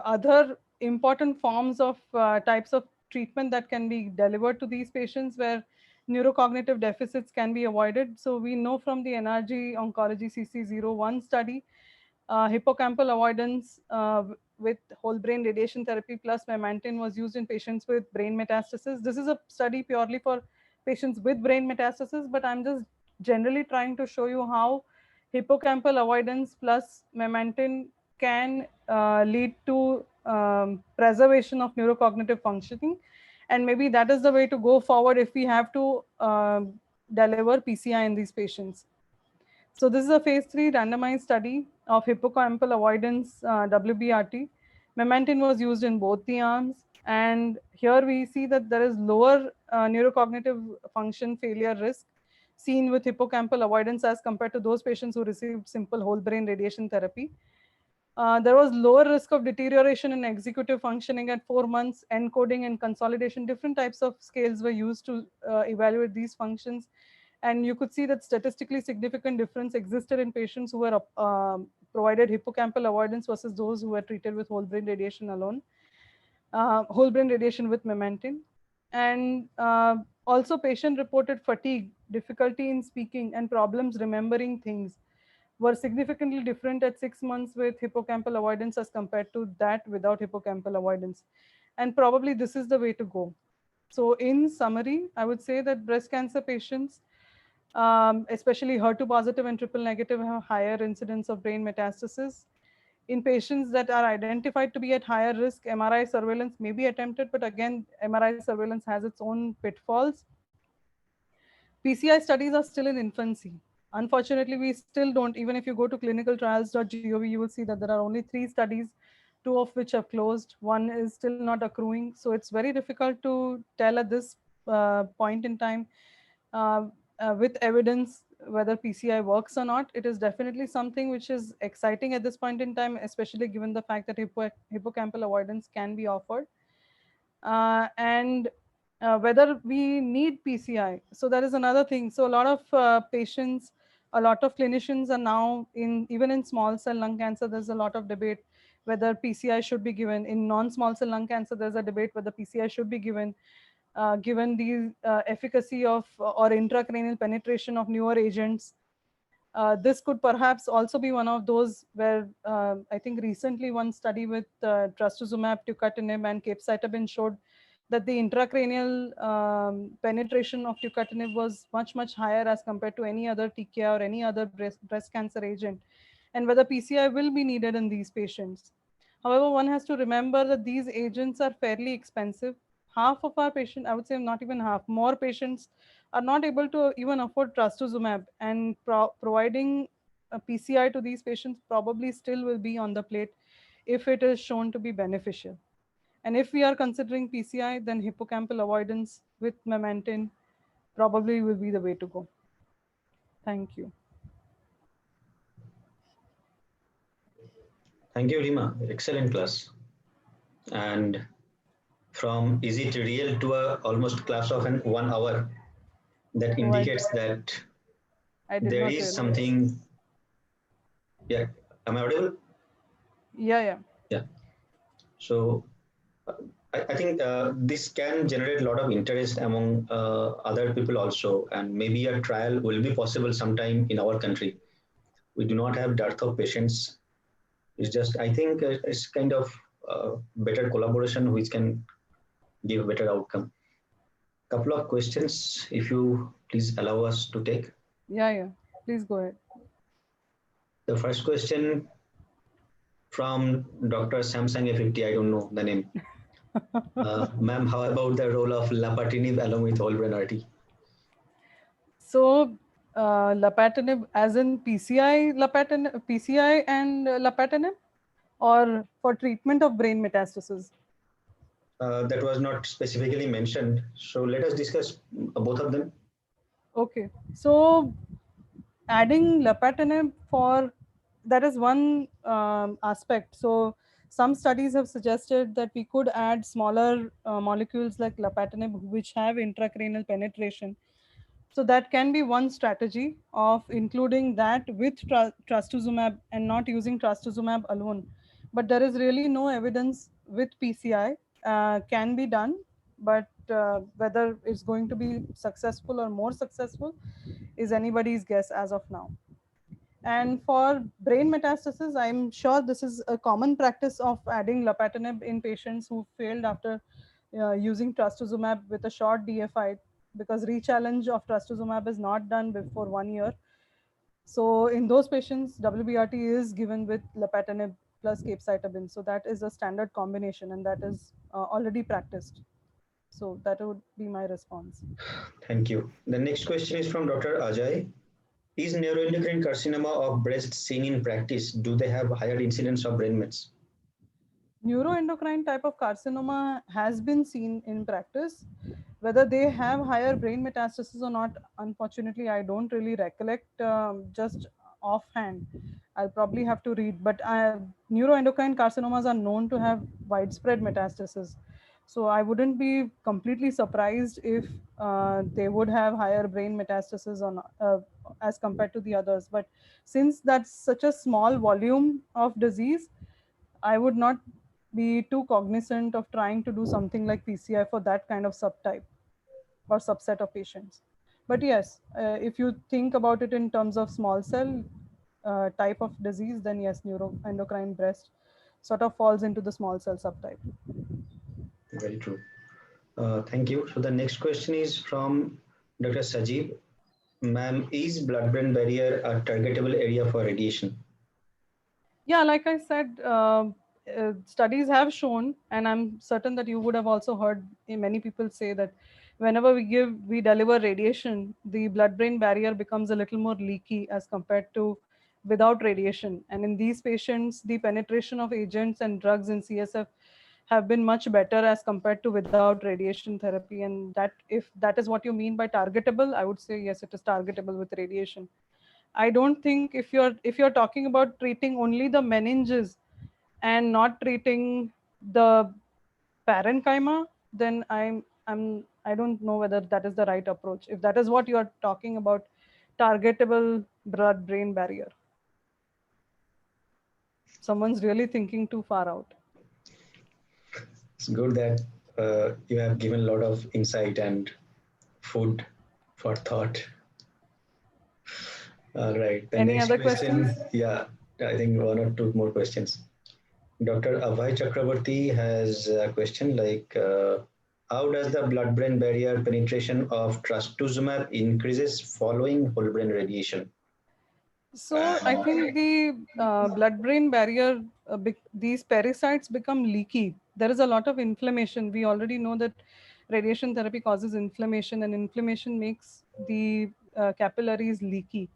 other important forms of types of treatment that can be delivered to these patients where neurocognitive deficits can be avoided. So we know from the NRG Oncology CC01 study, hippocampal avoidance with whole brain radiation therapy plus memantine was used in patients with brain metastasis. This is a study purely for patients with brain metastasis, but I'm just generally trying to show you how hippocampal avoidance plus memantine can lead to preservation of neurocognitive functioning. And maybe that is the way to go forward if we have to deliver PCI in these patients. So this is a phase 3 randomized study of hippocampal avoidance WBRT. Memantine was used in both the arms. And here we see that there is lower neurocognitive function failure risk seen with hippocampal avoidance as compared to those patients who received simple whole brain radiation therapy. There was lower risk of deterioration in executive functioning at 4 months. Encoding and consolidation, different types of scales were used to evaluate these functions. And you could see that statistically significant difference existed in patients who were provided hippocampal avoidance versus those who were treated with whole brain radiation alone, whole brain radiation with memantine. And also patient reported fatigue, difficulty in speaking, and problems remembering things were significantly different at 6 months with hippocampal avoidance as compared to that without hippocampal avoidance. And probably this is the way to go. So in summary, I would say that breast cancer patients, especially HER2 positive and triple negative, have higher incidence of brain metastasis. In patients that are identified to be at higher risk, MRI surveillance may be attempted, but again, MRI surveillance has its own pitfalls. PCI studies are still in infancy. Unfortunately, we still don't, even if you go to clinicaltrials.gov, you will see that there are only 3 studies, 2 of which have closed. One is still not accruing. So it's very difficult to tell at this point in time uh, with evidence whether PCI works or not. It is definitely something which is exciting at this point in time, especially given the fact that hippocampal avoidance can be offered. And whether we need PCI. So that is another thing. So a lot of patients, a lot of clinicians are now even in small cell lung cancer, there's a lot of debate whether PCI should be given. In non-small cell lung cancer, there's a debate whether PCI should be given, given the efficacy of or intracranial penetration of newer agents. This could perhaps also be one of those where I think recently one study with trastuzumab, tucatinib, and capecitabine showed that the intracranial penetration of tucatinib was much, much higher as compared to any other TKI or any other breast cancer agent, and whether PCI will be needed in these patients. However, one has to remember that these agents are fairly expensive. Half of our patients, I would say not even half, more patients are not able to even afford trastuzumab, and providing a PCI to these patients probably still will be on the plate if it is shown to be beneficial. And if we are considering PCI, then hippocampal avoidance with memantine probably will be the way to go. Thank you. Thank you, Rima. Excellent class. And from is it real to a almost class of 1 hour, that Oh, indicates that I did there not is realize. something. Yeah, am I audible? Yeah, yeah. Yeah. So I think this can generate a lot of interest among other people also, and maybe a trial will be possible sometime in our country. We do not have dearth of patients. It's just I think it's kind of better collaboration which can give better outcome. Couple of questions, if you please allow us to take. Yeah, yeah. Please go ahead. The first question from Dr. Samsung A50, I don't know the name. Ma'am, how about the role of lapatinib along with olbrenarty? So, lapatinib, as in PCI, lapatinib, PCI and lapatinib, or for treatment of brain metastasis? That was not specifically mentioned. So let us discuss both of them. Okay. So, adding lapatinib for that is one aspect. So, some studies have suggested that we could add smaller molecules like lapatinib, which have intracranial penetration. So that can be one strategy of including that with trastuzumab and not using trastuzumab alone. But there is really no evidence with PCI. Can be done, but whether it's going to be successful or more successful is anybody's guess as of now. And for brain metastasis, I'm sure this is a common practice of adding lapatinib in patients who failed after using trastuzumab with a short DFI, because rechallenge of trastuzumab is not done before 1 year. So in those patients, WBRT is given with lapatinib plus capecitabine. So that is a standard combination, and that is already practiced. So that would be my response. Thank you. The next question is from Dr. Ajay. Is neuroendocrine carcinoma of breast seen in practice? Do they have higher incidence of brain mets? Neuroendocrine type of carcinoma has been seen in practice. Whether they have higher brain metastasis or not, unfortunately, I don't really recollect just offhand. I'll probably have to read. But neuroendocrine carcinomas are known to have widespread metastasis. So I wouldn't be completely surprised if they would have higher brain metastasis on as compared to the others. But since that's such a small volume of disease, I would not be too cognizant of trying to do something like PCI for that kind of subtype or subset of patients. But yes, if you think about it in terms of small cell type of disease, then yes, neuroendocrine breast sort of falls into the small cell subtype. Very true. Thank you. So the next question is from Dr. Sajib. Ma'am, is blood-brain barrier a targetable area for radiation? Yeah, like I said, studies have shown, and I'm certain that you would have also heard many people say that whenever we deliver radiation, the blood-brain barrier becomes a little more leaky as compared to without radiation. And in these patients, the penetration of agents and drugs in CSF have been much better as compared to without radiation therapy. And that, if that is what you mean by targetable, I would say yes, it is targetable with radiation. I don't think if you're talking about treating only the meninges and not treating the parenchyma, then I don't know whether that is the right approach. If that is what you are talking about, targetable blood-brain barrier, someone's really thinking too far out. It's good that you have given a lot of insight and food for thought. All right. The Any next other question, questions? yeah, I think one or two more questions. Dr. Abhay Chakraborty has a question like, how does the blood-brain barrier penetration of trastuzumab increases following whole brain radiation? So I think the blood-brain barrier, these parasites become leaky. There is a lot of inflammation. We already know that radiation therapy causes inflammation, and inflammation makes the capillaries leaky.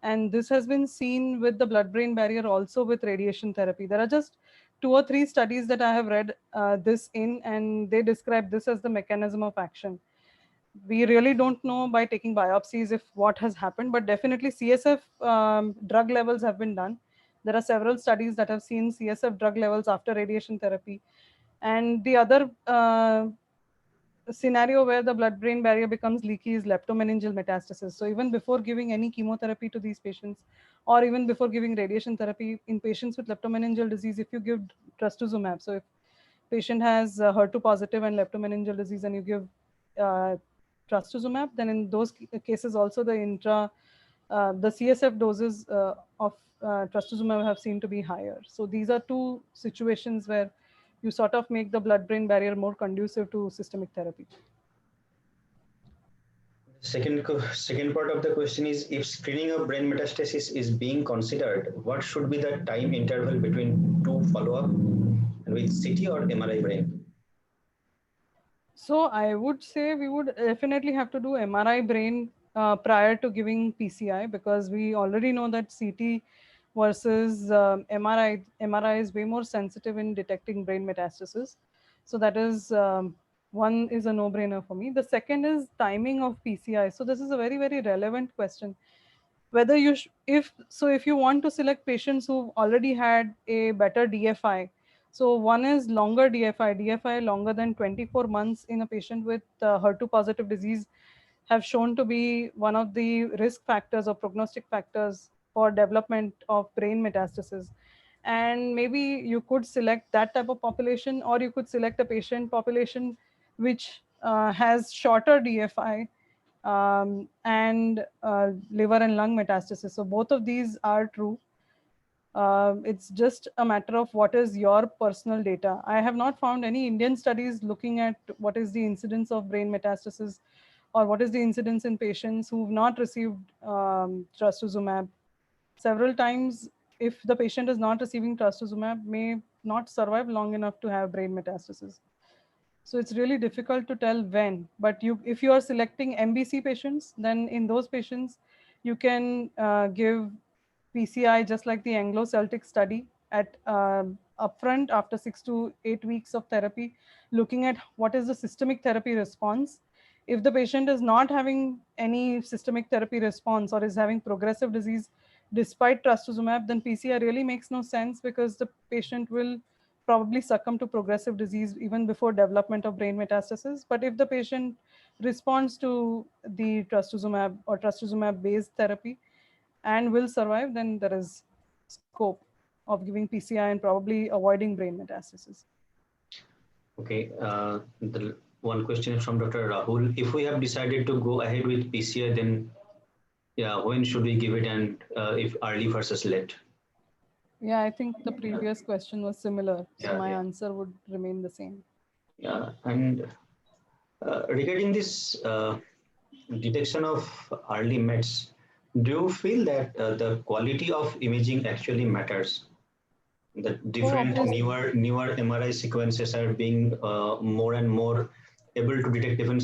And this has been seen with the blood-brain barrier also with radiation therapy. There are just 2 or 3 studies that I have read this in, and they describe this as the mechanism of action. We really don't know by taking biopsies if what has happened, but definitely CSF drug levels have been done. There are several studies that have seen CSF drug levels after radiation therapy. And the other scenario where the blood-brain barrier becomes leaky is leptomeningeal metastasis. So even before giving any chemotherapy to these patients, or even before giving radiation therapy in patients with leptomeningeal disease, if you give trastuzumab, so if patient has HER2 positive and leptomeningeal disease, and you give uh, trastuzumab, then in those cases also the CSF doses of trastuzumab have seen to be higher. So these are two situations where you sort of make the blood-brain barrier more conducive to systemic therapy. Second part of the question is, if screening of brain metastasis is being considered, what should be the time interval between two follow-up and with CT or MRI brain? So I would say we would definitely have to do MRI brain prior to giving PCI, because we already know that CT versus MRI. MRI is way more sensitive in detecting brain metastasis. So that is one is a no-brainer for me. The second is timing of PCI. So this is a very, very relevant question. Whether if you want to select patients who already had a better DFI, so one is longer DFI longer than 24 months in a patient with HER2 positive disease have shown to be one of the risk factors or prognostic factors for development of brain metastasis. And maybe you could select that type of population, or you could select a patient population which has shorter DFI and liver and lung metastasis. So both of these are true. It's just a matter of what is your personal data. I have not found any Indian studies looking at what is the incidence of brain metastasis or what is the incidence in patients who've not received trastuzumab. Several times, if the patient is not receiving trastuzumab, may not survive long enough to have brain metastasis. So it's really difficult to tell when, but if you are selecting MBC patients, then in those patients, you can give PCI just like the Anglo-Celtic study at upfront after 6 to 8 weeks of therapy, looking at what is the systemic therapy response. If the patient is not having any systemic therapy response or is having progressive disease despite trastuzumab, then PCI really makes no sense because the patient will probably succumb to progressive disease even before development of brain metastasis. But if the patient responds to the trastuzumab or trastuzumab based therapy and will survive, then there is scope of giving PCI and probably avoiding brain metastasis. Okay, the one question is from Dr. Rahul. If we have decided to go ahead with PCI, then yeah, when should we give it, and if early versus late? Yeah, I think the previous question was similar, so Yeah, my yeah. answer would remain the same. Yeah, and regarding this detection of early mets, do you feel that the quality of imaging actually matters? The different Obviously. newer MRI sequences are being more and more able to detect even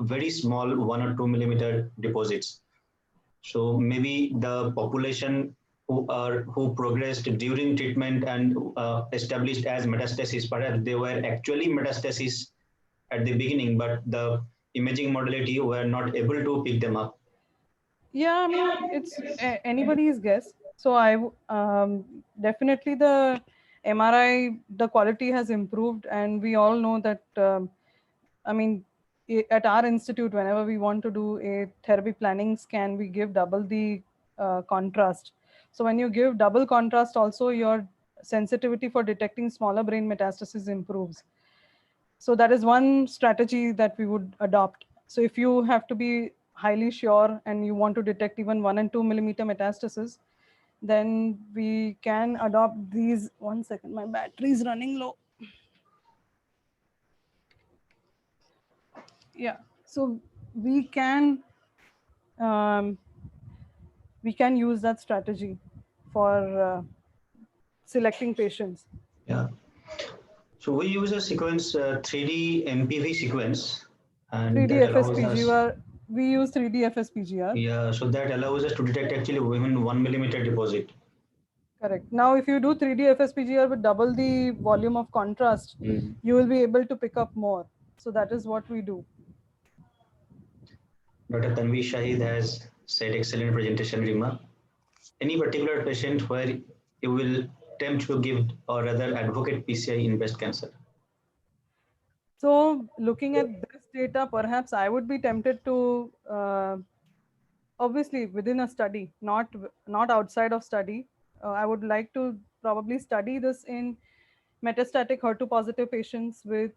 very small 1 or 2 millimeter deposits. So maybe the population who progressed during treatment and established as metastasis, perhaps they were actually metastasis at the beginning, but the imaging modality were not able to pick them up. Yeah, I mean, it's anybody's guess. So definitely the MRI, the quality has improved, and we all know that. I mean, at our institute, whenever we want to do a therapy planning scan, we give double the contrast. So when you give double contrast, also your sensitivity for detecting smaller brain metastasis improves. So that is one strategy that we would adopt. So if you have to be highly sure and you want to detect even 1 and 2 millimeter metastasis, then we can adopt these. One second, my battery is running low. Yeah, so we can use that strategy for selecting patients. Yeah. So we use a sequence 3D MPV sequence, and 3D that allows us. FSPGR, we use 3D FSPGR. Yeah, so that allows us to detect actually even 1 millimeter deposit. Correct. Now, if you do 3D FSPGR with double the volume of contrast, you will be able to pick up more. So that is what we do. Dr. Tanvi Shahid has said excellent presentation, Rima. Any particular patient where you will attempt to give or rather advocate PCI in breast cancer? So looking at this data, perhaps I would be tempted to, obviously within a study, not outside of study. I would like to probably study this in metastatic HER2 positive patients with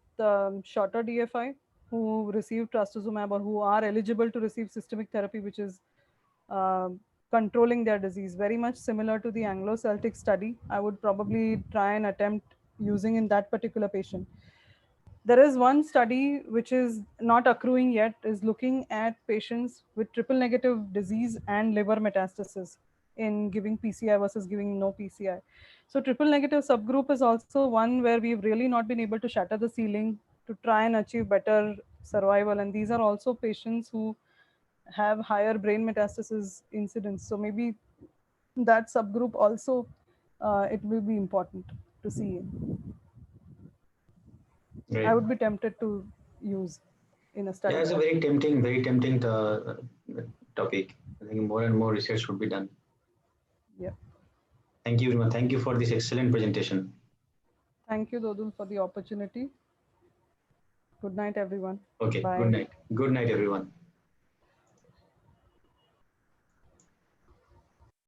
shorter DFI who receive trastuzumab or who are eligible to receive systemic therapy, which is uh, controlling their disease, very much similar to the Anglo-Celtic study. I would probably try and attempt using in that particular patient. There is one study which is not accruing yet, is looking at patients with triple negative disease and liver metastasis in giving PCI versus giving no PCI. So triple negative subgroup is also one where we've really not been able to shatter the ceiling to try and achieve better survival. And these are also patients who have higher brain metastasis incidence. So maybe that subgroup also, it will be important to see in. Right. I would be tempted to use in a study. Yeah, it's a very tempting topic. I think more and more research should be done. Yeah. Thank you, Rima. Thank you for this excellent presentation. Thank you, Dodul, for the opportunity. Good night, everyone. Okay, Bye. good night. Good night, everyone.